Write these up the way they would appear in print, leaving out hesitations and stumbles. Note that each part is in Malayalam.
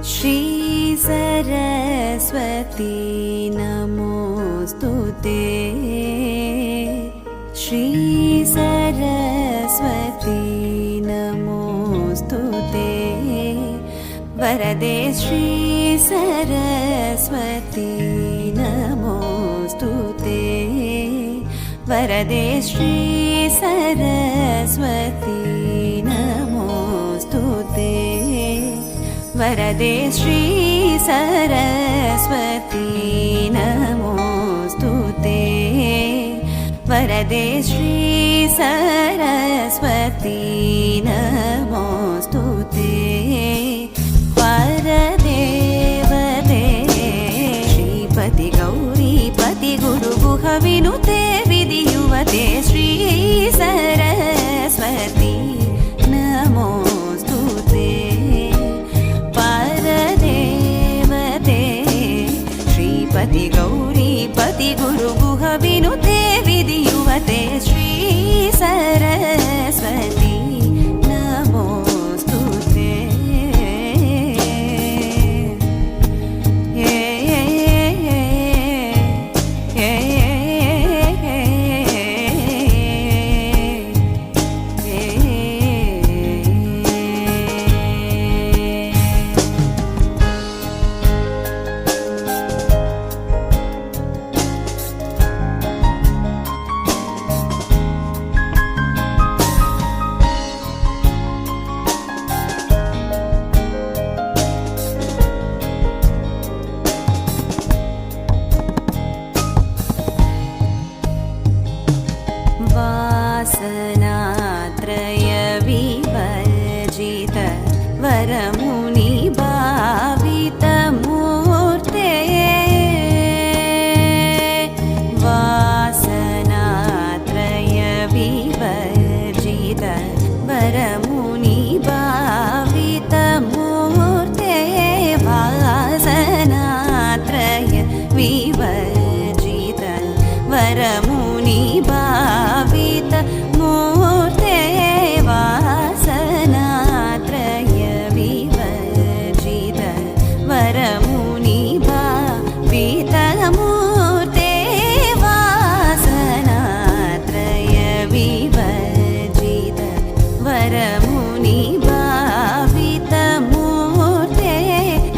श्री सरस्वती नमोस्तुते। श्री सरस्वती नमोस्तुते। वरदे श्री सरस्वती नमोस्तुते। वरदे श्री सरस्वती नमोस्तुते। वरदे श्री सरस्वती नमोस्तुते। वरदे श्री सरस्वती नमोस्तुते। वरदे वदे श्रीपति गौरीपति गुरुगुह विनुते विधियुवते श्री सरस्वती नमोस्तुते। परदेवते श्रीपति गौरीपति गुरुगुह विनुते विधियुवते श्री सरस्वती नमोस्तुते। वासनात्रय विवर्जित वरमुनि भावित मूर्ते। वासनात्रय विवर्जित वरमुनि भावित मूर्ते। वासनात्रय विवर्जित वरमुनि भावित मूर्ते। वासनात्रय विवर्जित वरमुनि भावित मूर्ते। वासनात्रय विवर्जित वरमुनि भावित मूर्ते।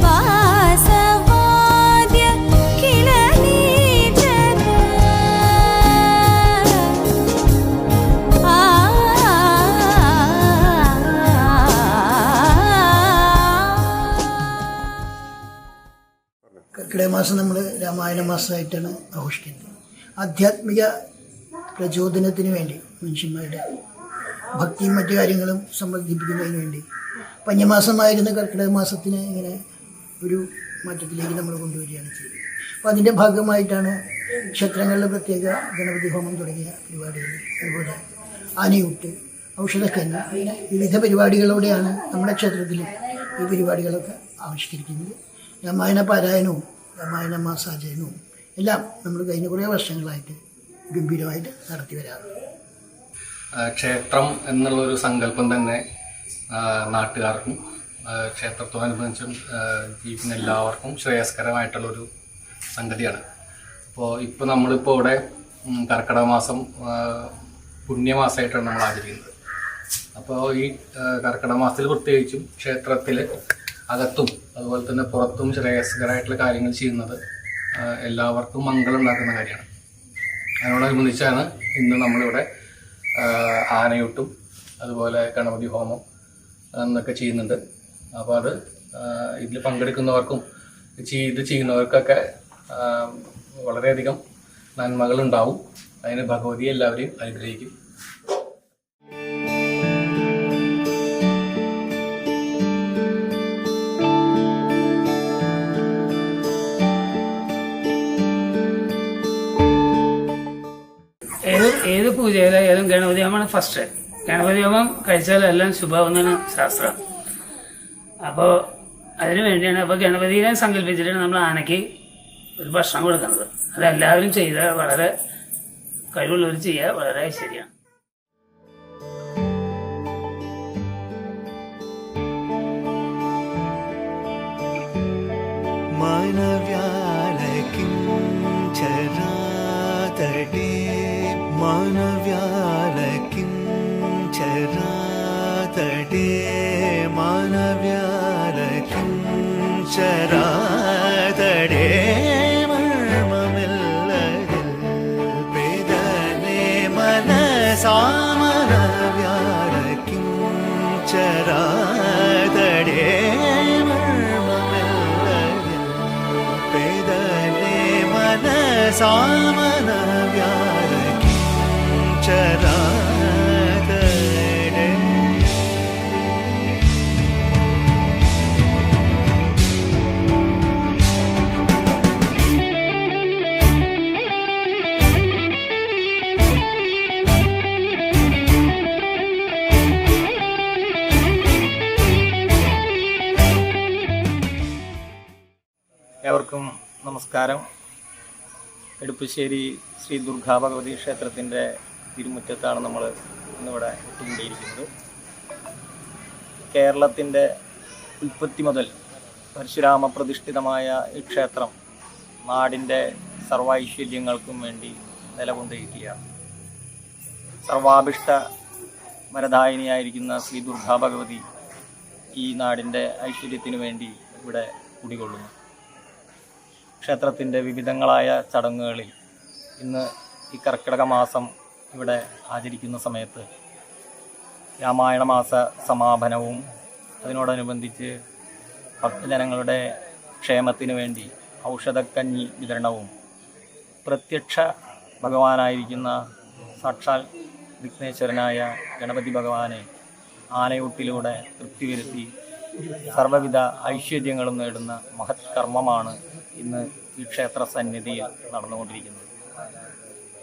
वासवाद्य किल नीचत കർക്കിടക മാസം നമ്മൾ രാമായണ മാസമായിട്ടാണ് ആഘോഷിക്കുന്നത്. ആധ്യാത്മിക പ്രചോദനത്തിന് വേണ്ടി മനുഷ്യന്മാരുടെ ഭക്തിയും മറ്റു കാര്യങ്ങളും സംബന്ധിപ്പിക്കുന്നതിന് വേണ്ടി പഞ്ഞമാസമായിരുന്ന കർക്കിടക മാസത്തിന് ഇങ്ങനെ ഒരു മാറ്റത്തിലേക്ക് നമ്മൾ കൊണ്ടുവരികയാണ് ചെയ്തത്. അപ്പോൾ അതിൻ്റെ ഭാഗമായിട്ടാണ് ക്ഷേത്രങ്ങളിലെ പ്രത്യേക ഗണപതി ഹോമം തുടങ്ങിയ പരിപാടികൾ, അതുപോലെ ആനയൂട്ട്, ഔഷധക്കഞ്ഞി, അങ്ങനെ വിവിധ പരിപാടികളോടെയാണ് നമ്മുടെ ക്ഷേത്രത്തിൽ ഈ പരിപാടികളൊക്കെ ആവിഷ്കരിക്കുന്നത്. രാമായണ പാരായണവും രാമായണ മാസാചരണവും എല്ലാം നമ്മൾ കഴിഞ്ഞ കുറേ വർഷങ്ങളായിട്ട് ഗംഭീരമായിട്ട് നടത്തി വരാറുണ്ട്. ക്ഷേത്രം എന്നുള്ളൊരു സങ്കല്പം തന്നെ നാട്ടുകാർക്കും ക്ഷേത്രത്തോടനുബന്ധിച്ചും ജീവിക്കുന്ന എല്ലാവർക്കും ശ്രേയസ്കരമായിട്ടുള്ളൊരു സംഗതിയാണ്. ഇപ്പോൾ നമ്മളിപ്പോൾ ഇവിടെ കർക്കിടക മാസം പുണ്യമാസമായിട്ടാണ് നമ്മൾ ആചരിക്കുന്നത്. അപ്പോൾ ഈ കർക്കിടക മാസത്തിൽ പ്രത്യേകിച്ചും ക്ഷേത്രത്തിൽ അകത്തും അതുപോലെ തന്നെ പുറത്തും ശ്രേയസ്കരമായിട്ടുള്ള കാര്യങ്ങൾ ചെയ്യുന്നത് എല്ലാവർക്കും മംഗളം ഉണ്ടാക്കുന്ന കാര്യമാണ്. അതിനോടനുബന്ധിച്ചാണ് ഇന്ന് നമ്മളിവിടെ ആനയൂട്ടും അതുപോലെ ഗണപതി ഹോമം എന്നൊക്കെ ചെയ്യുന്നുണ്ട്. അപ്പോൾ അത് ഇതിൽ പങ്കെടുക്കുന്നവർക്കും ഇത് ചെയ്യുന്നവർക്കൊക്കെ വളരെയധികം നന്മകളുണ്ടാവും. അതിന് ഭഗവതി എല്ലാവരെയും അനുഗ്രഹിക്കും. ഏത് പൂജയിലായാലും ഗണപതി ഹോമമാണ് ഫസ്റ്റ്. ഗണപതി ഹോമം കഴിച്ചാലെല്ലാം ശുഭമെന്നാണ് ശാസ്ത്രം. അപ്പോൾ അതിനു വേണ്ടിയാണ് അപ്പോൾ ഗണപതിയെ സങ്കല്പിച്ചിട്ടാണ് നമ്മൾ ആനയ്ക്ക് ഒരു ഭക്ഷണം കൊടുക്കുന്നത്. അതെല്ലാവരും ചെയ്താൽ വളരെ കഴിവുള്ളവർ ചെയ്യുക വളരെ ശരിയാണ്. मानव्यालकिञ्चरातटे मानव्यालकिञ्चरातटे मानव्यालकिञ्चरातटे मर्ममिल्लदिल वेदने मनसा मानव्यालकिञ्चरातटे सामनव्यालकिञ्चरातटे ഏവർക്കും നമസ്കാരം. എടുപ്പശ്ശേരി ശ്രീ ദുർഗാ ഭഗവതി ക്ഷേത്രത്തിൻ്റെ തിരുമുറ്റത്താണ് നമ്മൾ ഇന്നിവിടെ എത്തിക്കൊണ്ടിരിക്കുന്നത്. കേരളത്തിൻ്റെ ഉൽപ്പത്തി മുതൽ പരശുരാമ പ്രതിഷ്ഠിതമായ ഈ ക്ഷേത്രം നാടിൻ്റെ സർവൈശ്വര്യങ്ങൾക്കും വേണ്ടി നിലകൊണ്ടിരിക്കുകയാണ്. സർവാഭിഷ്ട വരദായിനിയായിരിക്കുന്ന ശ്രീ ദുർഗാ ഭഗവതി ഈ നാടിൻ്റെ ഐശ്വര്യത്തിനു വേണ്ടി ഇവിടെ കുടികൊള്ളുന്നു. ക്ഷേത്രത്തിൻ്റെ വിവിധങ്ങളായ ചടങ്ങുകളിൽ ഇന്ന് ഈ കർക്കിടക മാസം ഇവിടെ ആചരിക്കുന്ന സമയത്ത് രാമായണ മാസ സമാപനവും അതിനോടനുബന്ധിച്ച് ഭക്തജനങ്ങളുടെ ക്ഷേമത്തിനു വേണ്ടി ഔഷധക്കഞ്ഞി വിതരണവും പ്രത്യക്ഷ ഭഗവാനായിരിക്കുന്ന സാക്ഷാൽ വിഘ്നേശ്വരനായ ഗണപതി ഭഗവാനെ ആനയൂട്ടിലൂടെ തൃപ്തി വരുത്തി സർവ്വവിധ ഐശ്വര്യങ്ങളും നേടുന്ന മഹത് കർമ്മമാണ് ഇന്ന് ഈ ക്ഷേത്ര സന്നിധിയിൽ നടന്നുകൊണ്ടിരിക്കുന്നത്.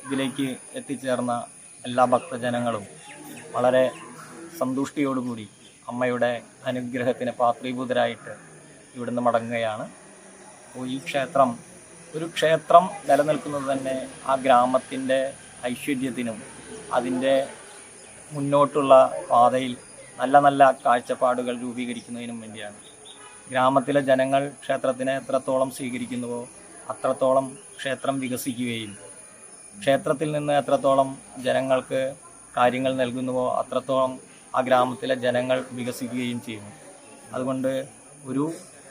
ഇതിലേക്ക് എത്തിച്ചേർന്ന എല്ലാ ഭക്തജനങ്ങളും വളരെ സന്തുഷ്ടിയോടുകൂടി അമ്മയുടെ അനുഗ്രഹത്തിന് പാത്രീഭൂതരായിട്ട് ഇവിടുന്ന് മടങ്ങുകയാണ്. അപ്പോൾ ഈ ക്ഷേത്രം ഒരു ക്ഷേത്രം നിലനിൽക്കുന്നത് തന്നെ ആ ഗ്രാമത്തിൻ്റെ ഐശ്വര്യത്തിനും അതിൻ്റെ മുന്നോട്ടുള്ള പാതയിൽ നല്ല നല്ല കാഴ്ചപ്പാടുകൾ രൂപീകരിക്കുന്നതിനും വേണ്ടിയാണ്. ഗ്രാമത്തിലെ ജനങ്ങൾ ക്ഷേത്രത്തിനെ എത്രത്തോളം സ്വീകരിക്കുന്നുവോ അത്രത്തോളം ക്ഷേത്രം വികസിക്കുകയും ക്ഷേത്രത്തിൽ നിന്ന് എത്രത്തോളം ജനങ്ങൾക്ക് കാര്യങ്ങൾ നൽകുന്നുവോ അത്രത്തോളം ആ ഗ്രാമത്തിലെ ജനങ്ങൾ വികസിക്കുകയും ചെയ്യുന്നു. അതുകൊണ്ട് ഒരു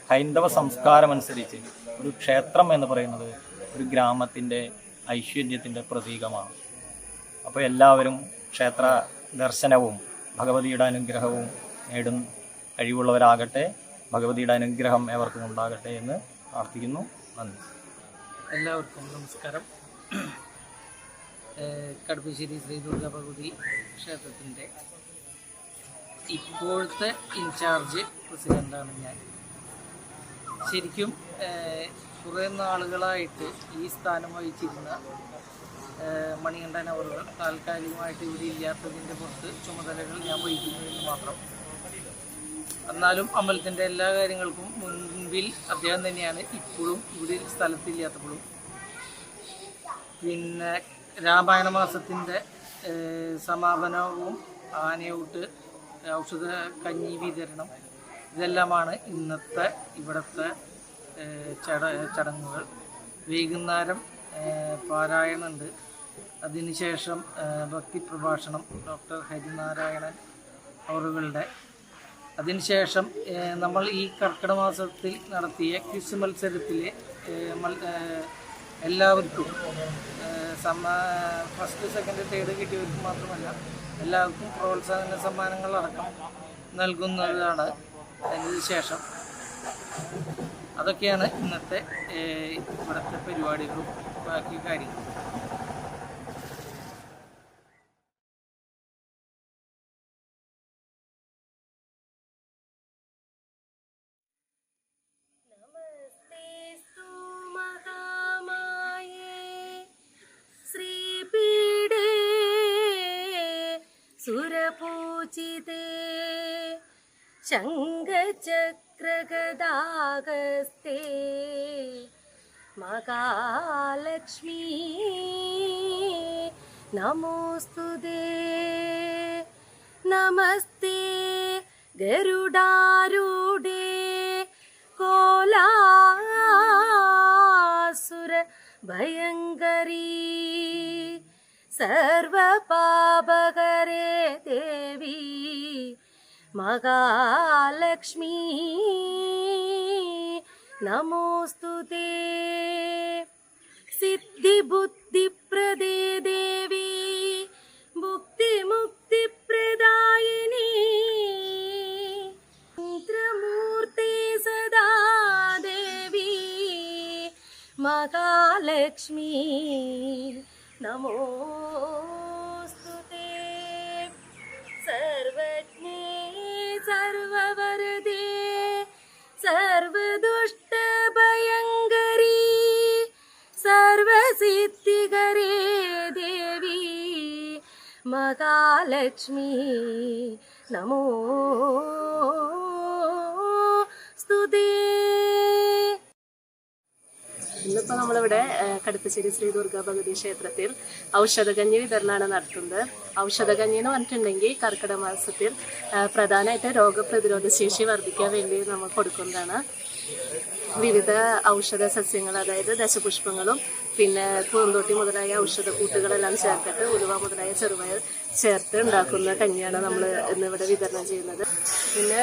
ഹൈന്ദവ സംസ്കാരമനുസരിച്ച് ഒരു ക്ഷേത്രം എന്ന് പറയുന്നത് ഒരു ഗ്രാമത്തിൻ്റെ ഐശ്വര്യത്തിൻ്റെ പ്രതീകമാണ്. അപ്പോൾ എല്ലാവരും ക്ഷേത്ര ദർശനവും ഭഗവതിയുടെ അനുഗ്രഹവും നേടും കഴിവുള്ളവരാകട്ടെ. ഭഗവതിയുടെ അനുഗ്രഹം ഏവർക്കും ഉണ്ടാകട്ടെ എന്ന് പ്രാർത്ഥിക്കുന്നു. നന്ദി. എല്ലാവർക്കും നമസ്കാരം. കടുപ്പശ്ശേരി ശ്രീ ദുർഗാ ഭഗവതി ക്ഷേത്രത്തിൻ്റെ ഇപ്പോഴത്തെ ഇൻചാർജ് പ്രസിഡൻ്റാണ് ഞാൻ. ശരിക്കും കുറേ നാളുകളായിട്ട് ഈ സ്ഥാനം വഹിച്ചിരുന്ന മണികണ്ഠൻ അവർ താൽക്കാലികമായിട്ട് ഇവിടെ ഇല്ലാത്തതിൻ്റെ പുറത്ത് ചുമതലകൾ ഞാൻ വഹിക്കുന്നു എന്ന് മാത്രം. എന്നാലും അമ്പലത്തിൻ്റെ എല്ലാ കാര്യങ്ങൾക്കും മുൻപിൽ അദ്ദേഹം തന്നെയാണ് ഇപ്പോഴും ഇവിടെ സ്ഥലത്തില്ലാത്തപ്പോഴും. പിന്നെ രാമായണ മാസത്തിൻ്റെ സമാപനവും ആനയൂട്ട് ഔഷധ കഞ്ഞി വിതരണം ഇതെല്ലാമാണ് ഇന്നത്തെ ഇവിടുത്തെ ചടങ്ങുകൾ. വൈകുന്നേരം പാരായണമുണ്ട്. അതിനുശേഷം ഭക്തി പ്രഭാഷണം ഡോക്ടർ ഹരിനാരായണൻ അവറുകളുടെ. അതിനുശേഷം നമ്മൾ ഈ കർക്കിടക മാസത്തിൽ നടത്തിയ ക്വിസ് മത്സരത്തിൽ എല്ലാവർക്കും ഫസ്റ്റ് സെക്കൻഡ് തേർഡ് കിട്ടിയവർക്ക് മാത്രമല്ല എല്ലാവർക്കും പ്രോത്സാഹന സമ്മാനങ്ങളടക്കം നൽകുന്നതാണ്. അതിനുശേഷം അതൊക്കെയാണ് ഇന്നത്തെ ഇവിടുത്തെ പരിപാടികളും ബാക്കി കാര്യങ്ങളും. സുരപൂജിതേ ശംഖചക്രഗദാഗസ്തേ മഹാലക്ഷ്മീ നമോസ്തുതേ. നമസ്തേ ഗരുഡാരൂഢേ കോലാ ഭയങ്കരീ സർവപാപകരേ ദേവി മഹാലക്ഷ്മീ നമോസ്തുതേ സിദ്ധിബുദ്ധിപ്രദേ ദേവി ഭുക്തിമുക്തിപ്രദായിനി മന്ത്രമൂർത്തേ സദാ ദേവി മഹാലക്ഷ്മീ നമോസ്തുതേ സർവജ്ഞേ സർവവരദേ സർവദുഷ്ടഭയങ്കരീ സർവസിദ്ധികരേ ദേവി മഹാലക്ഷ്മി നമോസ്തുതേ. ഇന്നിപ്പോൾ നമ്മളിവിടെ കടുത്തശ്ശേരി ശ്രീ ദുർഗാ ഭഗവതി ക്ഷേത്രത്തിൽ ഔഷധകഞ്ഞി വിതരണമാണ് നടത്തുന്നത്. ഔഷധകഞ്ഞി എന്ന് പറഞ്ഞിട്ടുണ്ടെങ്കിൽ കർക്കിടക മാസത്തിൽ പ്രധാനമായിട്ട് രോഗപ്രതിരോധ ശേഷി വർദ്ധിക്കാൻ വേണ്ടി നമ്മൾ കൊടുക്കുന്നതാണ്. വിവിധ ഔഷധ സസ്യങ്ങൾ, അതായത് ദശപുഷ്പങ്ങളും പിന്നെ പൂന്തോട്ടി മുതലായ ഔഷധ കൂട്ടുകളെല്ലാം ചേർത്തിട്ട് ഉലുവ മുതലായ ചെറുപയർ ചേർത്ത് ഉണ്ടാക്കുന്ന കഞ്ഞിയാണ് നമ്മൾ ഇന്നിവിടെ വിതരണം ചെയ്യുന്നത്. പിന്നെ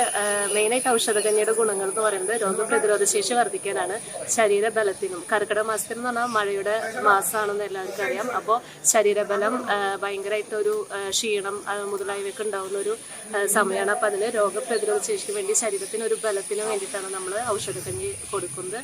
മെയിനായിട്ട് ഔഷധകഞ്ഞിയുടെ ഗുണങ്ങൾ എന്ന് പറയുന്നത് രോഗപ്രതിരോധ ശേഷി വർദ്ധിക്കാനാണ്, ശരീരബലത്തിനും. കർക്കിടക മാസത്തിൽ എന്ന് പറഞ്ഞാൽ മഴയുടെ മാസമാണെന്ന് എല്ലാവർക്കും അറിയാം. അപ്പോൾ ശരീരബലം ഭയങ്കരമായിട്ടൊരു ക്ഷീണം മുതലായവയൊക്കെ ഉണ്ടാകുന്ന ഒരു സമയമാണ്. അപ്പോൾ അതിന് രോഗപ്രതിരോധ ശേഷിക്ക് വേണ്ടി ശരീരത്തിന് ഒരു ബലത്തിന് വേണ്ടിയിട്ടാണ് നമ്മൾ ഔഷധകഞ്ഞി കൊടുക്കുന്നത്.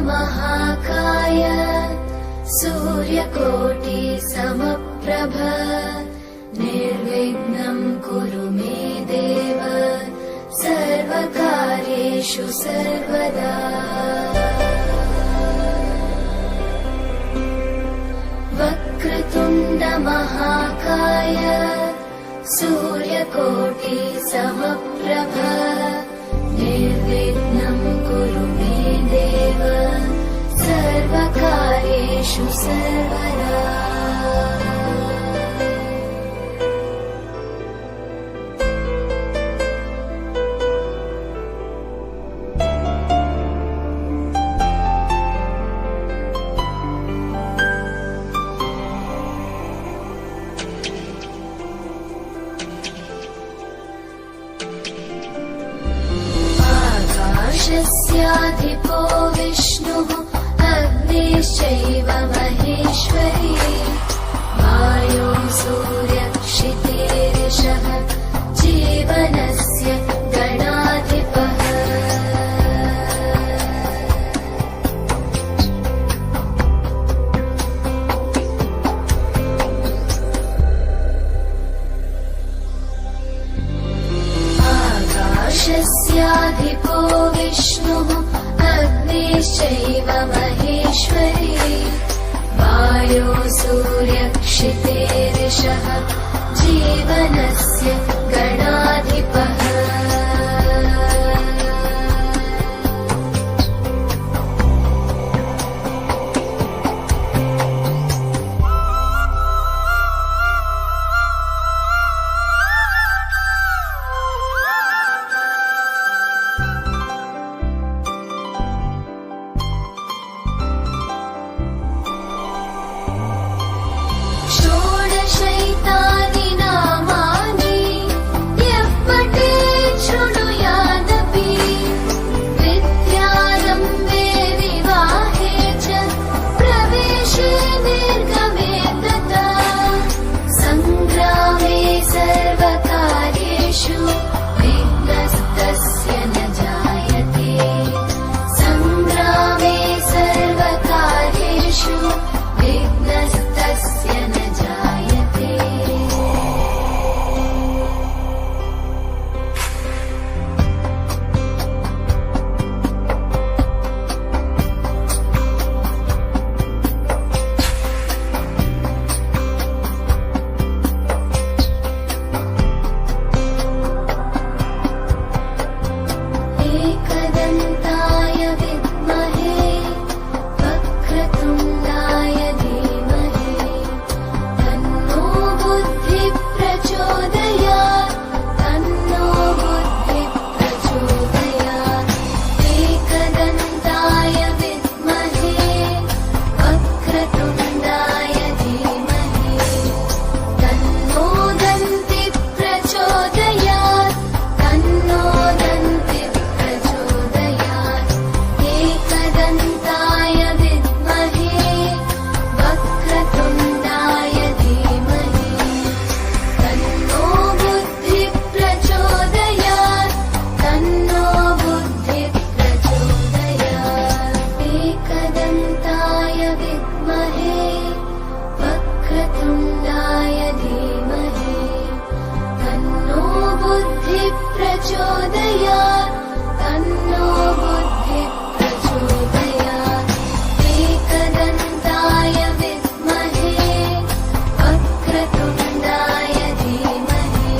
महाकाय सूर्यकोटि समप्रभ निर्विघ्नं कुरु मे देव सर्वकार्येषु सर्वदा। वक्रतुण्ड महाकाय सूर्यकोटि समप्रभ निर्विघ्नं कुरु मे देव सर्वकार्येषु सर्वदा। आकाशस्याधिपो विष्णुः अग्निश्चैव महेश्वरः सूर्यक्षितेरिषः जीवनस्य गणाधिपः षोडशैतानि नामानि यः पठेत् शृणुयादपि विद्यारम्भे विवाहे च प्रवेशे निर्गमे तथा सङ्ग्रामे सर्वकार्येषु विघ्नस्तस्य न जायते सङ्ग्रामे सर्वकार्येषु विघ्नस्तस्य न जायते एकदन्ताय विद्महे वक्रतुण्डाय धीमहि तन्नो बुद्धिः प्रचोदयात् तन्नो बुद्धिः प्रचोदयात् एकदन्ताय विद्महे वक्रतुण्डाय धीमहि तन्नो दन्तिः प्रचोदयात् तन्नो दन्तिः प्रचोदयात् एकदन्ताय विद्महे वक्रतुण्डाय धीमहि तन्नो बुद्धिः प्रचोदयात् तन्नो बुद्धिः प्रचोदयात् एकदन्ताय विद्महे वक्रतुण्डाय धीमहि तन्नो बुद्धिः प्रचोदयात् तन्नो बुद्धिः प्रचोदयात् एकदन्ताय विद्महे वक्रतुण्डाय धीमहि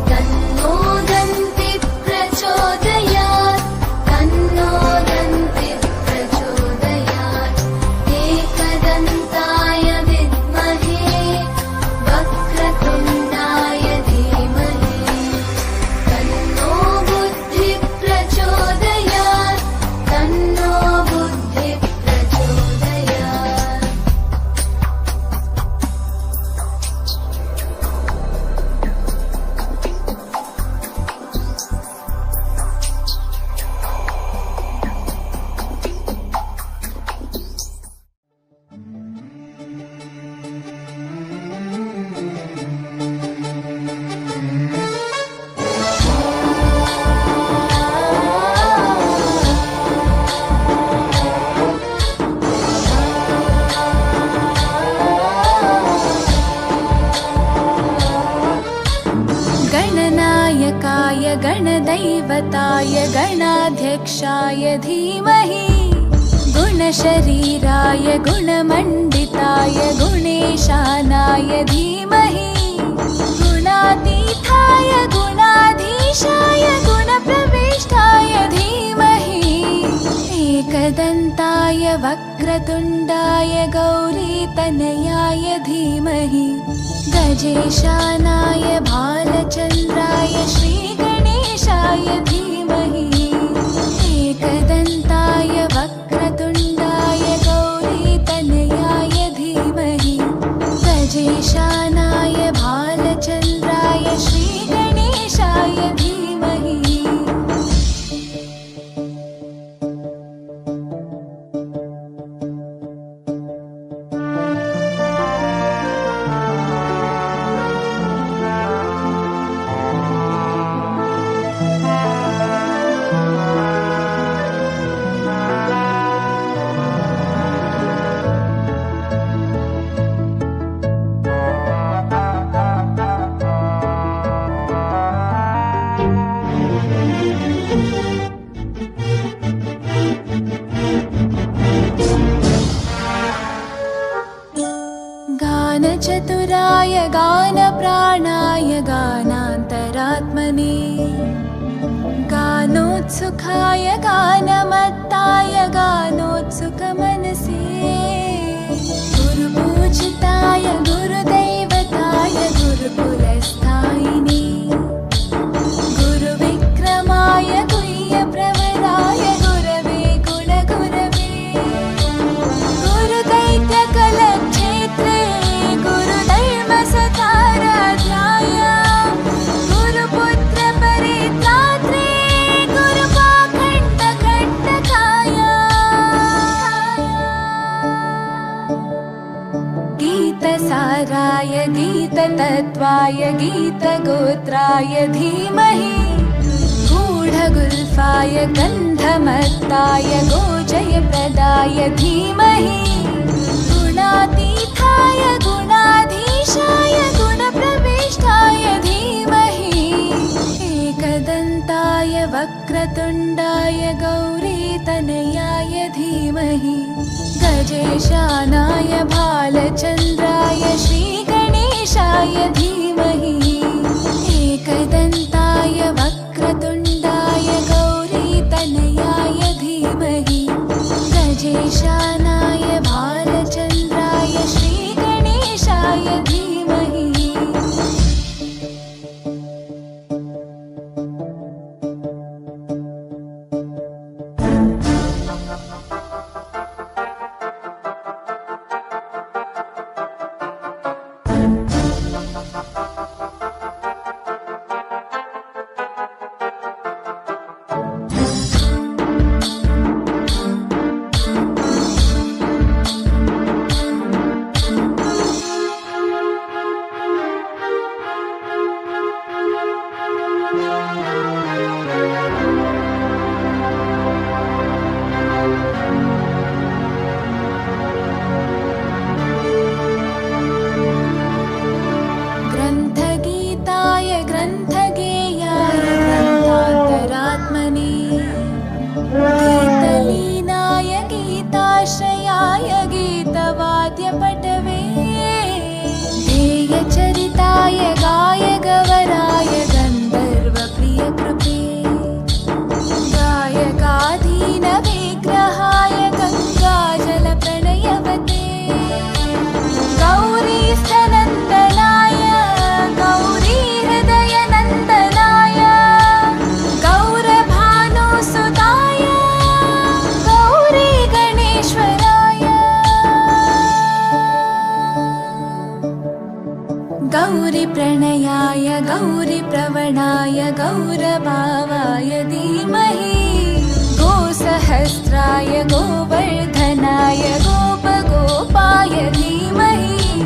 तन्नो दन्तिः प्रचोदयात् तन्नो दन्तिः प्रचोदयात् एकदन्ताय विद्महे वक्रतुण्डाय धीमहि तन्नो बुद्धिः प्रचोदयात् तन्नो बुद्धिः प्रचोदयात् गणनायकाय गणदैवताय गणाध्यक्षाय धीमहि गुणशरीराय गुणमण्डिताय गुणेशानाय धीमहि गुणातीताय गुणाधीशाय गुणप्रविष्टाय धीमहि एकदन्ताय वक्रतुण्डाय गौरीतनयाय धीमहि गजेशानाय भालचन्द्राय श्रीगणेशाय धीमहि एकदन्ताय वक्रतुण्डाय गौरीतनयाय धीमहि गजेशानाय भालचन्द्राय श्रीगणेशाय धीमहि गानचतुराय गानप्राणाय गानान्तरात्मने गानोत्सुकाय गानमत्ताय गानोत्सुकमनसे गुरुपूजिताय गुरुदैवताय गुरुकुलस्थायिने गुरुविक्रमाय गुह्यप्रवराय गुरवे गुणगुरवे गुरुदैत्यकलक्षेत्रे गुरुधर्मसकाराध्याय गुरुपुत्रपरित्रात्रे गुरुपाखण्डखण्डकाय गीतसाराय गीततत्त्वाय गीतगोत्राय धीमहि गूढगुल्फाय गन्धमत्ताय गोजयप्रदाय धीमहि गुणातीताय गुणाधीशाय गुणप्रविष्टाय धीमहि एकदन्ताय वक्रतुण्डाय गौरीतनयाय धीमहि गजेशानाय भालचन्द्राय श्रीगणेशाय धीमहि एकदन्ताय वक्रतुण्डाय गौरीतनयाय धीमहि गजेशानाय भालचन्द्राय श्रीगणेशाय धीमहि ग्रन्थगीताय ग्रन्थगेयाय ग्रन्थान्तरात्मने गीतलीनाय गीताश्रयाय गीतवाद्यपटवे ध्येयचरिताय गायगवराय गन्धर्वप्रियकृपे गायकाधीनविग्रहाय गङ्गाजलप्रणयवते गौरीस्थनन्दनाय गौरीहृदयनन्दनाय गौरभानुसुताय गौरीगणेश्वराय गौरीप्रणयाय गौरीप्रवणाय गौरभावाय धीमहि गोसहस्राय गोवर्धनाय गोपगोपाय धीमहि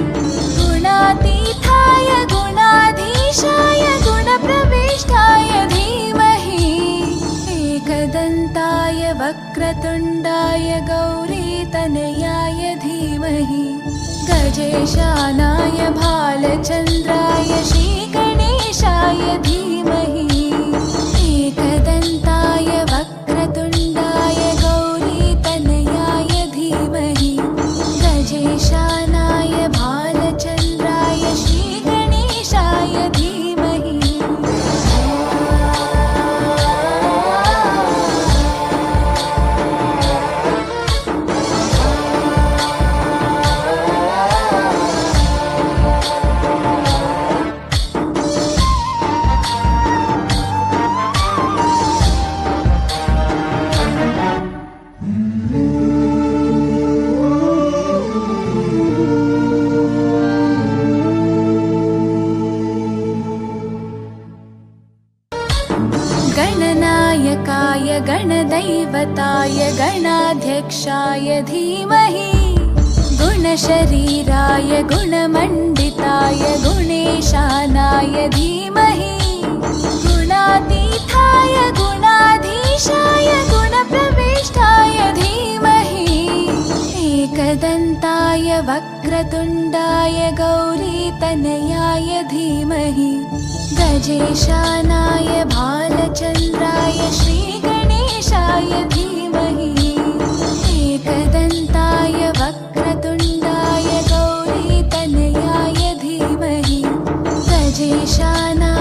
गुणातीताय गुणाधीशाय गुणप्रविष्टाय धीमहि एकदन्ताय वक्रतुण्डाय गौरीतनयाय धीमहि गजेशानाय भालचन्द्राय श्रीगणेशाय धीमहि एकदन्ताय वक्रतुण्डाय गौरीतनयाय धीमहि गजेशानाय भालचन्द्राय श्रीगणेशाय धीमहि गणनायकाय गणदैवताय गणाध्यक्षाय धीमहि गुणशरीराय गुणमण्डिताय गुणेशानाय धीमहि गुणातीताय गुणाधीशाय गुणप्रविष्टाय धीमहि एकदन्ताय वक्रतुण्डाय गौरीतनयाय धीमहि गजेशानाय भालचन्द्राय श्रीगणेशाय धीमहि एकदन्ताय वक्रतुण्डाय गौरीतनयाय गणेशानां